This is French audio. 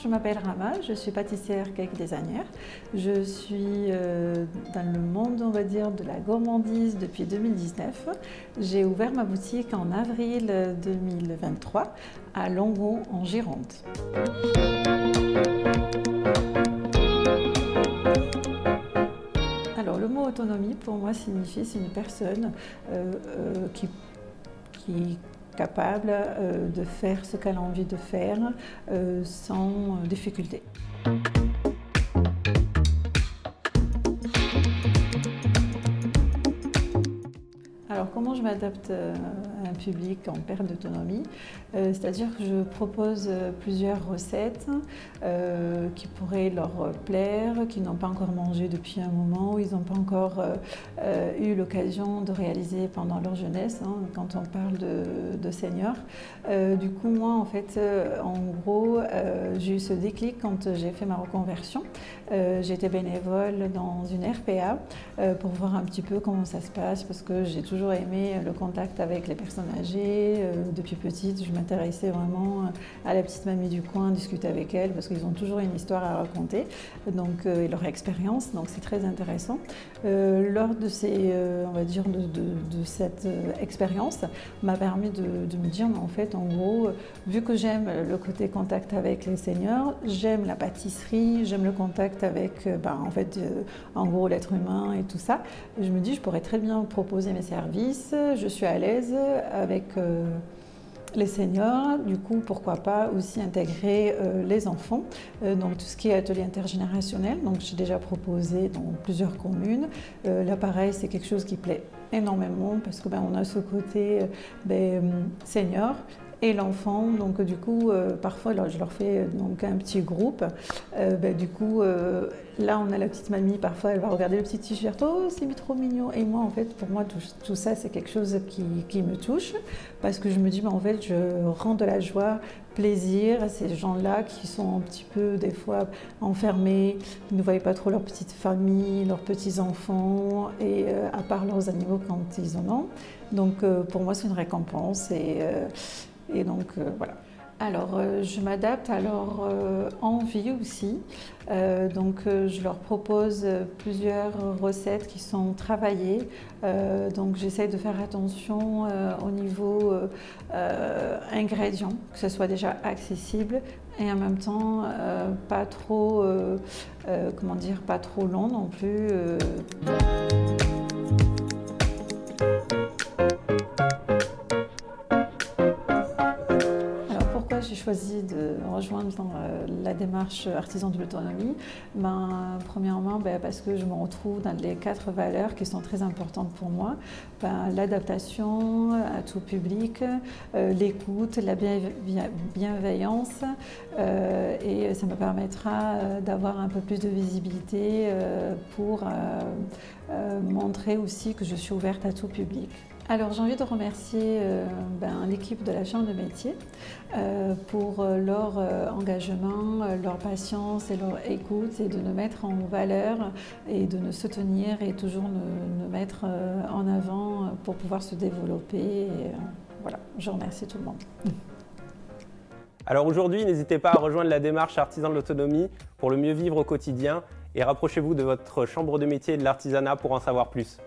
je m'appelle Rama, je suis pâtissière cake designer. Je suis dans le monde, on va dire, de la gourmandise depuis 2019. J'ai ouvert ma boutique en avril 2023 à Langon en Gironde. Alors le mot autonomie pour moi signifie c'est une personne qui est capable de faire ce qu'elle a envie de faire sans difficulté. Alors comment je m'adapte à un public en perte d'autonomie? C'est-à-dire que je propose plusieurs recettes qui pourraient leur plaire, qui n'ont pas encore mangé depuis un moment, ou ils n'ont pas encore eu l'occasion de réaliser pendant leur jeunesse, hein, quand on parle de seniors. Du coup, moi, en fait, en gros, j'ai eu ce déclic quand j'ai fait ma reconversion. J'étais bénévole dans une RPA pour voir un petit peu comment ça se passe, parce que j'ai toujours aimé le contact avec les personnes âgées. Depuis petite, je m'intéressais vraiment à la petite mamie du coin, discuter avec elle, parce qu'ils ont toujours une histoire à raconter, donc, et leur expérience, donc c'est très intéressant. Lors de ces, on va dire, de cette expérience, m'a permis de me dire, mais en fait, en gros, vu que j'aime le côté contact avec les seniors, j'aime la pâtisserie, j'aime le contact avec, en fait, en gros, l'être humain et tout ça, je me dis, je pourrais très bien proposer mes services, je suis à l'aise avec les seniors, du coup, pourquoi pas aussi intégrer les enfants, donc tout ce qui est atelier intergénérationnel, donc j'ai déjà proposé dans plusieurs communes. Là, pareil, c'est quelque chose qui plaît énormément parce que on a ce côté senior et l'enfant, donc du coup, parfois je leur fais donc un petit groupe. Du coup, là on a la petite mamie, parfois elle va regarder le petit t-shirt, oh c'est trop mignon. Et moi en fait, pour moi tout ça c'est quelque chose qui me touche parce que je me dis, en fait je rends de la joie, plaisir à ces gens-là qui sont un petit peu des fois enfermés, ils ne voient pas trop leur petite famille, leurs petits-enfants et à part leurs animaux quand ils en ont. Donc pour moi c'est une récompense et donc voilà. Alors je m'adapte à leur envie aussi, donc je leur propose plusieurs recettes qui sont travaillées, donc j'essaie de faire attention au niveau ingrédients, que ce soit déjà accessible et en même temps pas trop, comment dire, pas trop long non plus. J'ai choisi de rejoindre la démarche artisan de l'autonomie. Premièrement, parce que je me retrouve dans les 4 valeurs qui sont très importantes pour moi. L'adaptation à tout public, l'écoute, la bienveillance et ça me permettra d'avoir un peu plus de visibilité pour montrer aussi que je suis ouverte à tout public. Alors j'ai envie de remercier l'équipe de la Chambre de métier pour leur engagement, leur patience et leur écoute et de nous mettre en valeur et de nous soutenir et toujours nous mettre en avant pour pouvoir se développer. Et, voilà, je remercie tout le monde. Alors aujourd'hui, n'hésitez pas à rejoindre la démarche Artisan de l'autonomie pour le mieux vivre au quotidien et rapprochez-vous de votre chambre de métier et de l'artisanat pour en savoir plus.